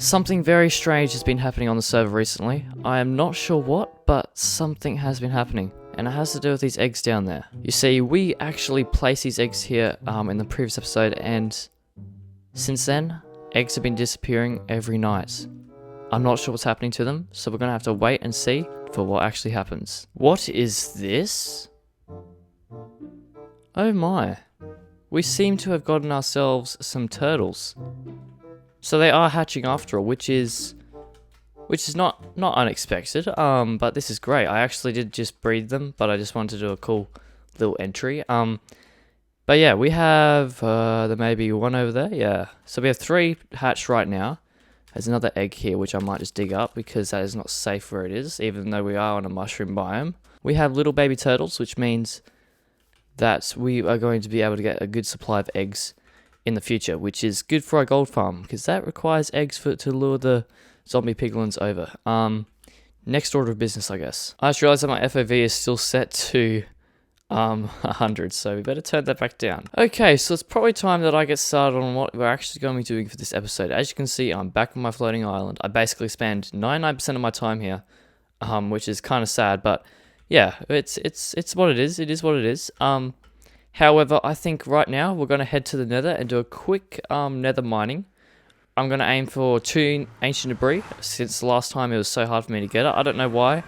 Something very strange has been happening on the server recently. I am not sure what, but something has been happening. And it has to do with these eggs down there. You see, we actually placed these eggs here in the previous episode, and since then, eggs have been disappearing every night. I'm not sure what's happening to them, so we're going to have to wait and see for what actually happens. What is this? Oh my. We seem to have gotten ourselves some turtles. So they are hatching after all, which is not unexpected. But this is great. I actually did just breed them, but I just wanted to do a cool little entry. But yeah, we have there may be one over there. Yeah. So we have 3 hatched right now. There's another egg here, which I might just dig up because that is not safe where it is, even though we are on a mushroom biome. We have little baby turtles, which means that we are going to be able to get a good supply of eggs in the future, which is good for our gold farm because that requires eggs to lure the zombie piglins over. Next order of business, I guess. I just realized that my FOV is still set to 100, so we better turn that back down. Okay, so it's probably time that I get started on what we're actually going to be doing for this episode. As you can see, I'm back on my floating island. I basically spend 99% of my time here, which is kind of sad, but yeah, it's what it is. It is what it is. However, I think right now we're going to head to the nether and do a quick nether mining. I'm going to aim for 2 ancient debris, since the last time it was so hard for me to get it. I don't know why,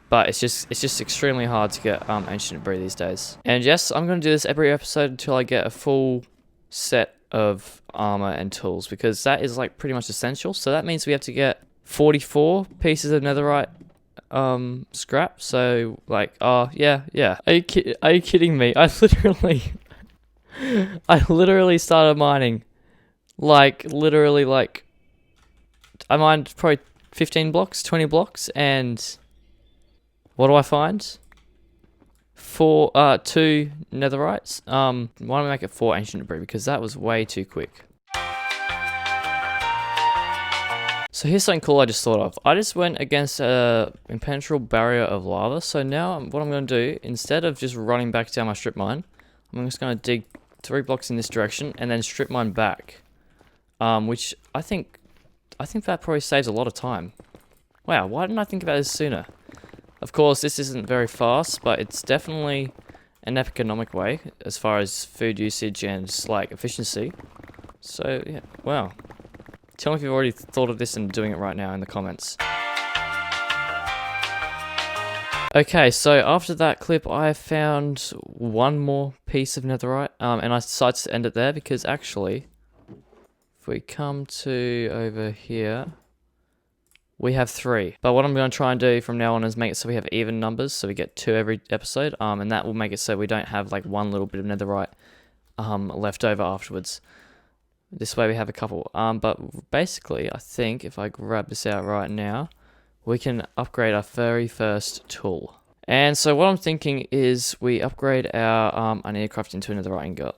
but it's just extremely hard to get ancient debris these days. And yes, I'm going to do this every episode until I get a full set of armor and tools, because that is like pretty much essential. So that means we have to get 44 pieces of netherite scrap. So like, yeah. Are you kidding me? I literally started mining. Literally, I mined probably 15 blocks, 20 blocks, and what do I find? 2 netherites. Why don't we make it 4 ancient debris, because that was way too quick. So here's something cool I just thought of. I just went against an impenetrable barrier of lava. So now what I'm going to do, instead of just running back down my strip mine, I'm just going to dig 3 blocks in this direction and then strip mine back. Which I think that probably saves a lot of time. Wow, why didn't I think about this sooner? Of course, this isn't very fast, but it's definitely an economic way as far as food usage and efficiency. So yeah, wow. Tell me if you've already thought of this and doing it right now in the comments. Okay, so after that clip, I found 1 more piece of netherite, and I decided to end it there because actually, if we come to over here, we have 3. But what I'm going to try and do from now on is make it so we have even numbers, so we get 2 every episode, and that will make it so we don't have like 1 little bit of netherite left over afterwards. This way we have a couple. But basically, I think if I grab this out right now, we can upgrade our very first tool. And so what I'm thinking is we upgrade our I need to craft into a netherite ingot.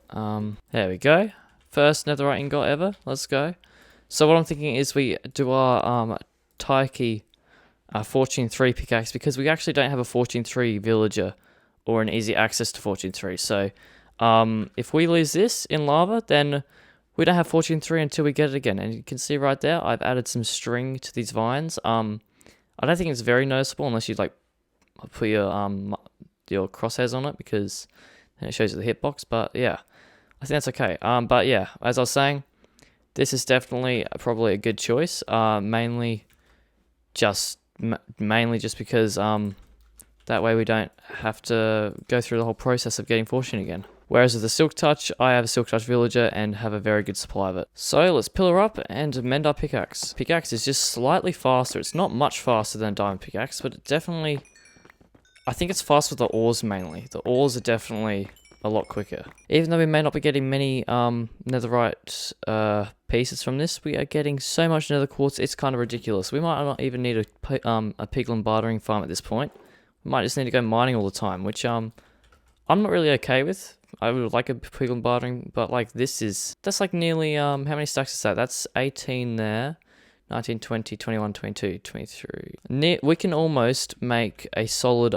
There we go. First netherite ingot ever. Let's go. So what I'm thinking is we do our Taiki Fortune 3 pickaxe, because we actually don't have a Fortune 3 villager or an easy access to Fortune 3. So if we lose this in lava, then we don't have Fortune 3 until we get it again. And you can see right there, I've added some string to these vines. I don't think it's very noticeable unless you like put your crosshairs on it, because then it shows you the hitbox. But yeah, I think that's okay. But yeah, as I was saying, this is definitely probably a good choice. Mainly just because that way we don't have to go through the whole process of getting Fortune again. Whereas with the Silk Touch, I have a Silk Touch villager and have a very good supply of it. So let's pillar up and mend our pickaxe. Pickaxe is just slightly faster. It's not much faster than a diamond pickaxe, but it definitely, I think it's fast with the ores mainly. The ores are definitely a lot quicker. Even though we may not be getting many netherite pieces from this, we are getting so much nether quartz, it's kind of ridiculous. We might not even need a piglin bartering farm at this point. We might just need to go mining all the time, which I'm not really okay with. I would like a piglin bartering, but like that's like nearly, how many stacks is that? That's 18 there. 19, 20, 21, 22, 23. We can almost make a solid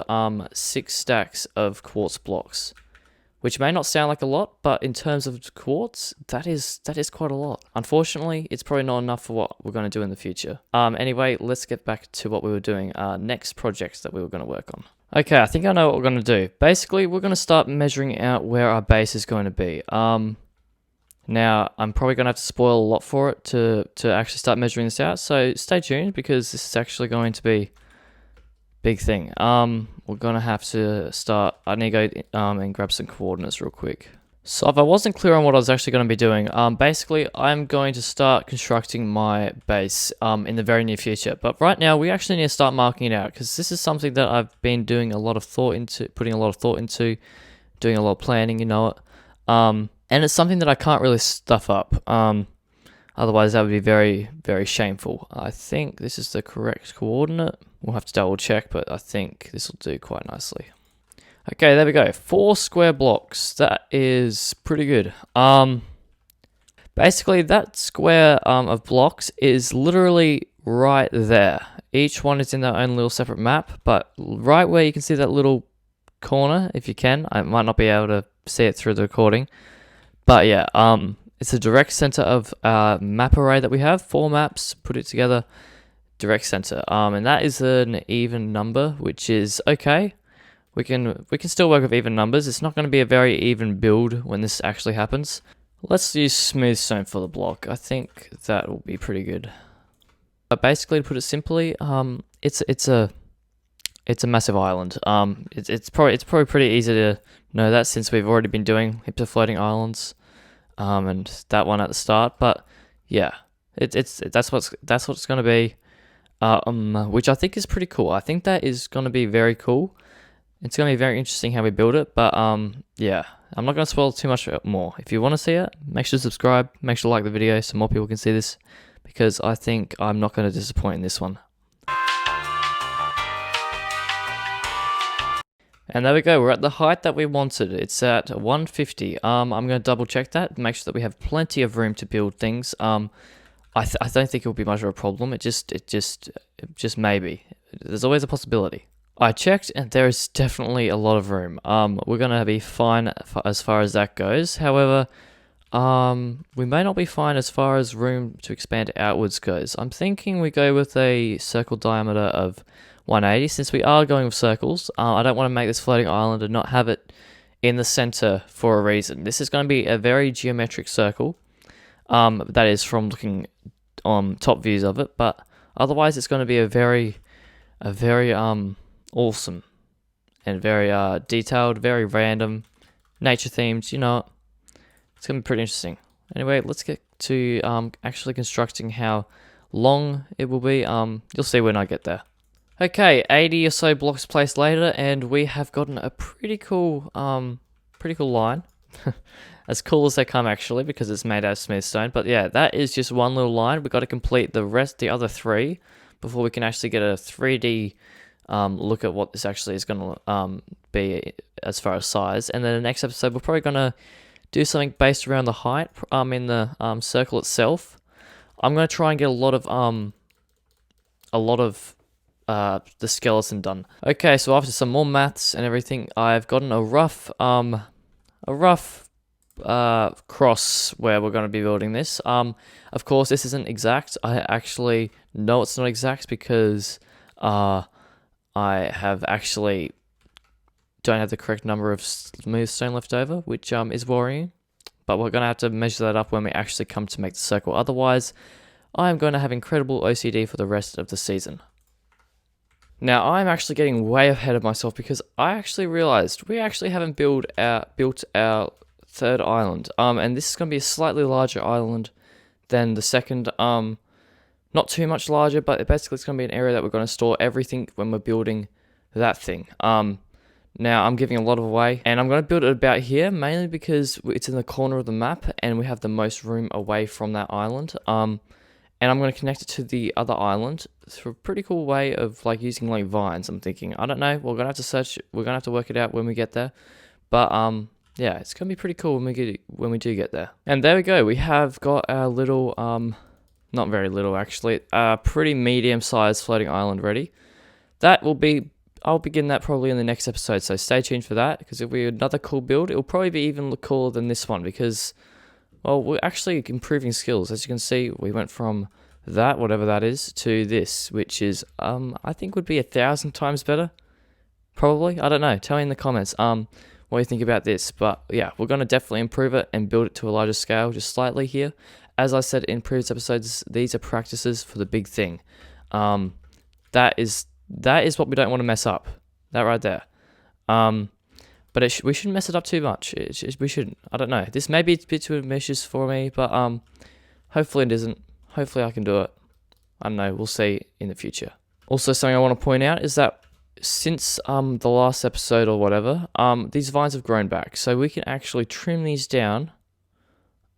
6 stacks of quartz blocks, which may not sound like a lot, but in terms of quartz, that is quite a lot. Unfortunately, it's probably not enough for what we're going to do in the future. Anyway, let's get back to what we were doing. Next projects that we were going to work on. Okay, I think I know what we're going to do. Basically, we're going to start measuring out where our base is going to be. Now, I'm probably going to have to spoil a lot for it to actually start measuring this out, so stay tuned because this is actually going to be a big thing. We're going to have to start, I need to go and grab some coordinates real quick. So if I wasn't clear on what I was actually going to be doing, basically I'm going to start constructing my base in the very near future. But right now we actually need to start marking it out because this is something that I've been doing a lot of thought into, putting a lot of thought into, doing a lot of planning, you know it. And it's something that I can't really stuff up. Otherwise that would be very, very shameful. I think this is the correct coordinate. We'll have to double check, but I think this will do quite nicely. Okay, there we go. 4 square blocks. That is pretty good. Basically, that square of blocks is literally right there. Each one is in their own little separate map, but right where you can see that little corner, if you can. I might not be able to see it through the recording. But yeah, it's a direct center of map array that we have. 4 maps, put it together, direct center. And that is an even number, which is okay. We can still work with even numbers. It's not going to be a very even build when this actually happens. Let's use smooth stone for the block. I think that will be pretty good. But basically, to put it simply, it's a massive island. It's probably pretty easy to know that since we've already been doing heaps of floating islands, and that one at the start. But yeah, that's what it's going to be, which I think is pretty cool. I think that is going to be very cool. It's going to be very interesting how we build it, but yeah, I'm not going to spoil too much more. If you want to see it, make sure to subscribe, make sure to like the video so more people can see this, because I think I'm not going to disappoint in this one. And there we go, we're at the height that we wanted. It's at 150. I'm going to double check that, make sure that we have plenty of room to build things. I don't think it will be much of a problem. It just maybe. There's always a possibility. I checked and there is definitely a lot of room. We're going to be fine as far as that goes. However, we may not be fine as far as room to expand outwards goes. I'm thinking we go with a circle diameter of 180 since we are going with circles. I don't want to make this floating island and not have it in the center for a reason. This is going to be a very geometric circle. That is from looking on top views of it, but otherwise it's going to be a very awesome and very detailed, very random, nature themed, you know. It's going to be pretty interesting. Anyway, let's get to actually constructing how long it will be. You'll see when I get there. Okay, 80 or so blocks placed later, and we have gotten a pretty cool line. As cool as they come actually, because it's made out of smooth stone. But yeah, that is just one little line. We've got to complete the other 3 before we can actually get a 3D look at what this actually is going to be as far as size. And then the next episode, we're probably going to do something based around the height in the circle itself. I'm going to try and get a lot of the skeleton done. Okay, so after some more maths and everything, I've gotten a rough cross where we're going to be building this. Of course, this isn't exact. I actually know it's not exact because I have actually don't have the correct number of smooth stone left over, which is worrying. But we're going to have to measure that up when we actually come to make the circle. Otherwise, I am going to have incredible OCD for the rest of the season. Now, I'm actually getting way ahead of myself because I actually realized we actually haven't built our 3rd island. And this is going to be a slightly larger island than the second. Not too much larger, but basically it's going to be an area that we're going to store everything when we're building that thing. Now, I'm giving a lot away, and I'm going to build it about here, mainly because it's in the corner of the map, and we have the most room away from that island. And I'm going to connect it to the other island through a pretty cool way of like using like vines, I'm thinking. I don't know, we're going to have to search, we're going to have to work it out when we get there. But yeah, it's going to be pretty cool when we do get there. And there we go, we have got our little, not very little actually, pretty medium-sized floating island ready. That will be I'll begin that probably in the next episode, so stay tuned for that, because it'll be another cool build. It'll probably be even cooler than this one, because, well, we're actually improving skills. As you can see, we went from that, whatever that is, to this, which is, I think would be 1,000 times better. Probably, I don't know. Tell me in the comments, what you think about this. But yeah, we're going to definitely improve it and build it to a larger scale, just slightly here. As I said in previous episodes, these are practices for the big thing. That is what we don't want to mess up. That right there. But we shouldn't mess it up too much. We shouldn't. I don't know. This may be a bit too ambitious for me, but hopefully it isn't. Hopefully I can do it. I don't know. We'll see in the future. Also, something I want to point out is that since the last episode or whatever, these vines have grown back, so we can actually trim these down.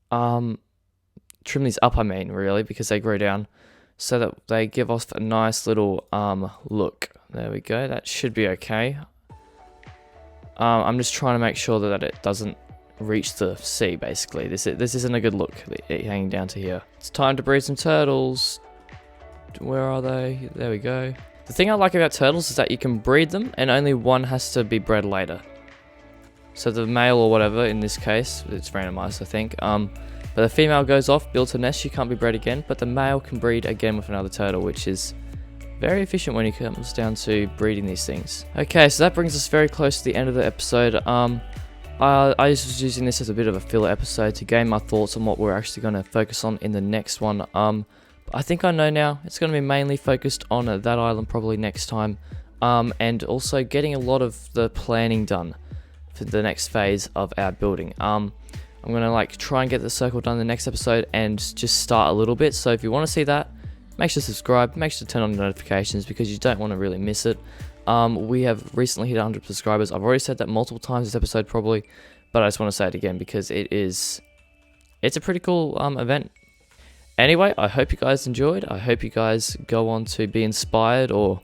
Trim these up, I mean, really, because they grow down, so that they give us a nice little look. There we go. That should be okay. I'm just trying to make sure that it doesn't reach the sea, basically. This isn't a good look, hanging down to here. It's time to breed some turtles. Where are they? There we go. The thing I like about turtles is that you can breed them, and only one has to be bred later. So the male or whatever, in this case, it's randomized, I think. But the female goes off, builds a nest, she can't be bred again, but the male can breed again with another turtle, which is very efficient when it comes down to breeding these things. Okay, so that brings us very close to the end of the episode. I was using this as a bit of a filler episode to gain my thoughts on what we're actually going to focus on in the next one. I think I know now. It's going to be mainly focused on that island probably next time, and also getting a lot of the planning done for the next phase of our building. I'm going to try and get the circle done in the next episode and just start a little bit. So if you want to see that, make sure to subscribe, make sure to turn on the notifications, because you don't want to really miss it. We have recently hit 100 subscribers. I've already said that multiple times this episode probably, but I just want to say it again because it's a pretty cool event. Anyway, I hope you guys enjoyed. I hope you guys go on to be inspired or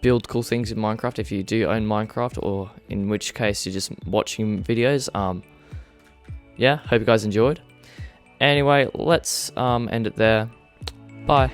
build cool things in Minecraft if you do own Minecraft, or in which case you're just watching videos. Yeah, hope you guys enjoyed. Anyway, let's end it there. Bye.